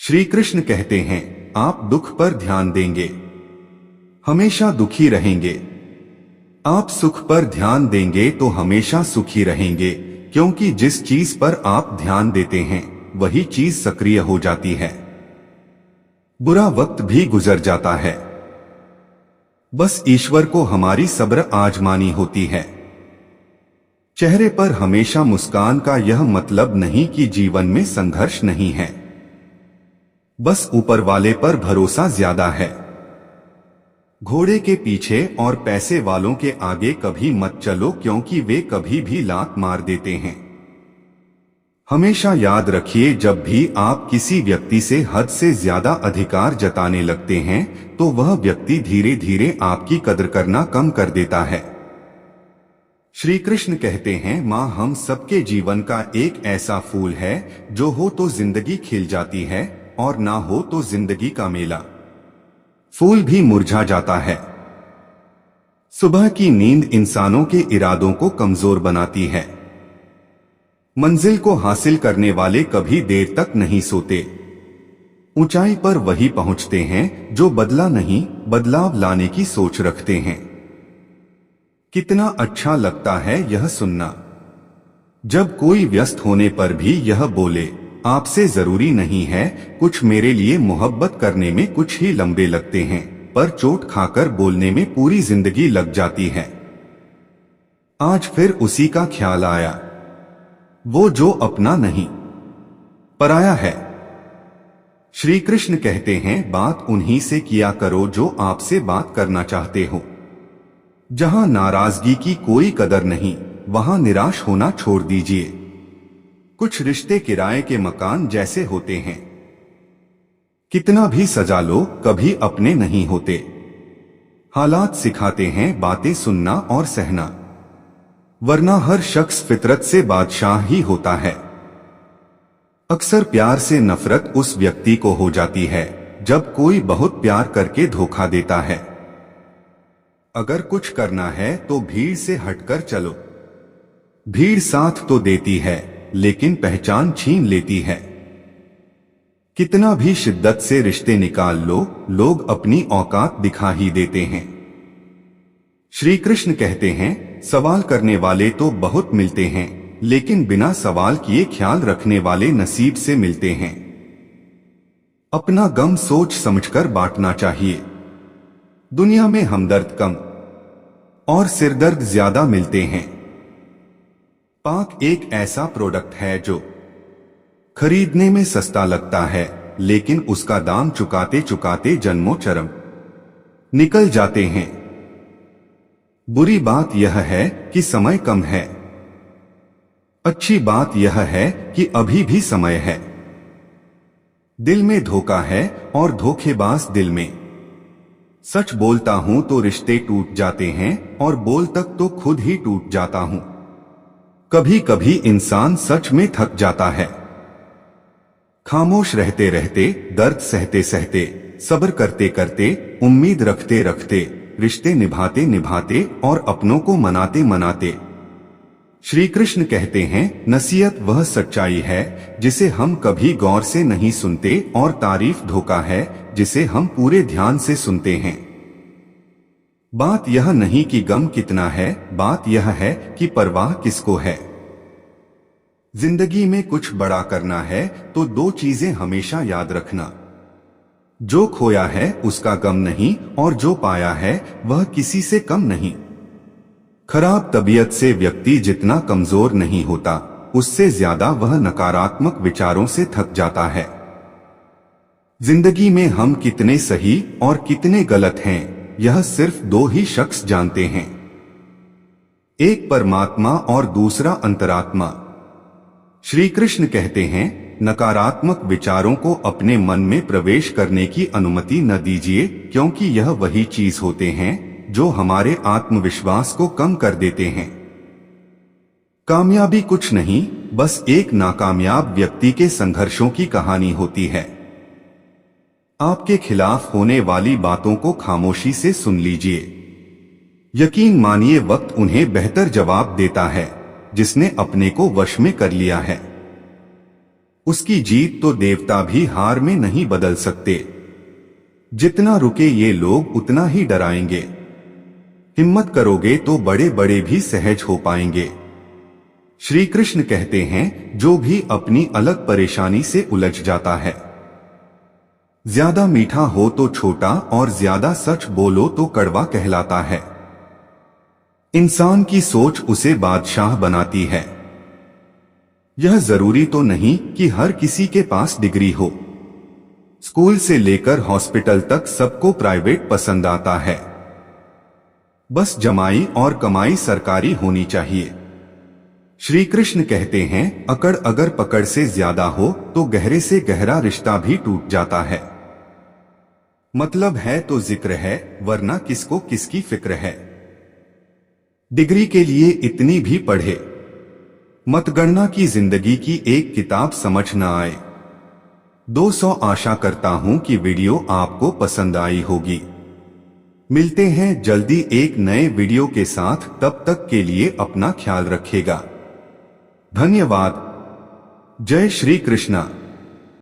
श्री कृष्ण कहते हैं, आप दुख पर ध्यान देंगे, हमेशा दुखी रहेंगे। आप सुख पर ध्यान देंगे तो हमेशा सुखी रहेंगे, क्योंकि जिस चीज पर आप ध्यान देते हैं वही चीज सक्रिय हो जाती है। बुरा वक्त भी गुजर जाता है, बस ईश्वर को हमारी सब्र आजमानी होती है। चेहरे पर हमेशा मुस्कान का यह मतलब नहीं कि जीवन में संघर्ष नहीं है, बस ऊपर वाले पर भरोसा ज्यादा है। घोड़े के पीछे और पैसे वालों के आगे कभी मत चलो, क्योंकि वे कभी भी लात मार देते हैं। हमेशा याद रखिए, जब भी आप किसी व्यक्ति से हद से ज्यादा अधिकार जताने लगते हैं तो वह व्यक्ति धीरे धीरे आपकी कदर करना कम कर देता है। श्री कृष्ण कहते हैं, माँ हम सबके जीवन का एक ऐसा फूल है जो हो तो जिंदगी खिल जाती है और ना हो तो जिंदगी का मेला। फूल भी मुरझा जाता है। सुबह की नींद इंसानों के इरादों को कमजोर बनाती है। मंजिल को हासिल करने वाले कभी देर तक नहीं सोते। ऊंचाई पर वही पहुंचते हैं जो बदला नहीं, बदलाव लाने की सोच रखते हैं। कितना अच्छा लगता है यह सुनना, जब कोई व्यस्त होने पर भी यह बोले, आपसे जरूरी नहीं है कुछ, मेरे लिए मोहब्बत करने में कुछ ही लंबे लगते हैं, पर चोट खाकर बोलने में पूरी जिंदगी लग जाती है। आज फिर उसी का ख्याल आया, वो जो अपना नहीं पराया है। श्री कृष्ण कहते हैं, बात उन्हीं से किया करो जो आपसे बात करना चाहते हो। जहां नाराजगी की कोई कदर नहीं, वहां निराश होना छोड़ दीजिए। कुछ रिश्ते किराए के मकान जैसे होते हैं, कितना भी सजा लो कभी अपने नहीं होते। हालात सिखाते हैं बातें सुनना और सहना, वरना हर शख्स फितरत से बादशाह ही होता है। अक्सर प्यार से नफरत उस व्यक्ति को हो जाती है जब कोई बहुत प्यार करके धोखा देता है। अगर कुछ करना है तो भीड़ से हटकर चलो। भीड़ साथ तो देती है लेकिन पहचान छीन लेती है। कितना भी शिद्दत से रिश्ते निकाल लो, लोग अपनी औकात दिखा ही देते हैं। श्री कृष्ण कहते हैं, सवाल करने वाले तो बहुत मिलते हैं, लेकिन बिना सवाल किए ख्याल रखने वाले नसीब से मिलते हैं। अपना गम सोच समझकर बांटना चाहिए। दुनिया में हमदर्द कम और सिरदर्द ज्यादा मिलते हैं। पाक एक ऐसा प्रोडक्ट है जो खरीदने में सस्ता लगता है, लेकिन उसका दाम चुकाते चुकाते जन्मों चरम निकल जाते हैं। बुरी बात यह है कि समय कम है। अच्छी बात यह है कि अभी भी समय है। दिल में धोखा है और धोखेबाज दिल में। सच बोलता हूं तो रिश्ते टूट जाते हैं और बोल तक तो खुद ही टूट जाता हूं। कभी कभी इंसान सच में थक जाता है। खामोश रहते रहते, दर्द सहते सहते, सब्र करते करते, उम्मीद रखते रखते, रिश्ते निभाते निभाते और अपनों को मनाते मनाते। श्री कृष्ण कहते हैं, नसीहत वह सच्चाई है जिसे हम कभी गौर से नहीं सुनते, और तारीफ धोखा है जिसे हम पूरे ध्यान से सुनते हैं। बात यह नहीं कि गम कितना है, बात यह है कि परवाह किसको है। जिंदगी में कुछ बड़ा करना है तो दो चीजें हमेशा याद रखना, जो खोया है उसका गम नहीं, और जो पाया है वह किसी से कम नहीं। खराब तबीयत से व्यक्ति जितना कमजोर नहीं होता, उससे ज्यादा वह नकारात्मक विचारों से थक जाता है। जिंदगी में हम कितने सही और कितने गलत हैं, यह सिर्फ दो ही शख्स जानते हैं, एक परमात्मा और दूसरा अंतरात्मा। श्री कृष्ण कहते हैं, नकारात्मक विचारों को अपने मन में प्रवेश करने की अनुमति न दीजिए, क्योंकि यह वही चीज होते हैं जो हमारे आत्मविश्वास को कम कर देते हैं। कामयाबी कुछ नहीं, बस एक नाकामयाब व्यक्ति के संघर्षों की कहानी होती है। आपके खिलाफ होने वाली बातों को खामोशी से सुन लीजिए। यकीन मानिए, वक्त उन्हें बेहतर जवाब देता है जिसने अपने को वश में कर लिया है। उसकी जीत तो देवता भी हार में नहीं बदल सकते। जितना रुके ये लोग उतना ही डराएंगे। हिम्मत करोगे तो बड़े बड़े भी सहज हो पाएंगे। श्री कृष्ण कहते हैं, जो भी अपनी अलग परेशानी से उलझ जाता है, ज्यादा मीठा हो तो छोटा और ज्यादा सच बोलो तो कड़वा कहलाता है। इंसान की सोच उसे बादशाह बनाती है। यह जरूरी तो नहीं कि हर किसी के पास डिग्री हो। स्कूल से लेकर हॉस्पिटल तक सबको प्राइवेट पसंद आता है। बस जमाई और कमाई सरकारी होनी चाहिए। श्री कृष्ण कहते हैं, अकड़ अगर पकड़ से ज्यादा हो तो गहरे से गहरा रिश्ता भी टूट जाता है। मतलब है तो जिक्र है, वरना किसको किसकी फिक्र है। डिग्री के लिए इतनी भी पढ़े, मतगणना की जिंदगी की एक किताब समझ न आए। 200 आशा करता हूं कि वीडियो आपको पसंद आई होगी। मिलते हैं जल्दी एक नए वीडियो के साथ, तब तक के लिए अपना ख्याल रखिएगा। धन्यवाद। जय श्री कृष्णा।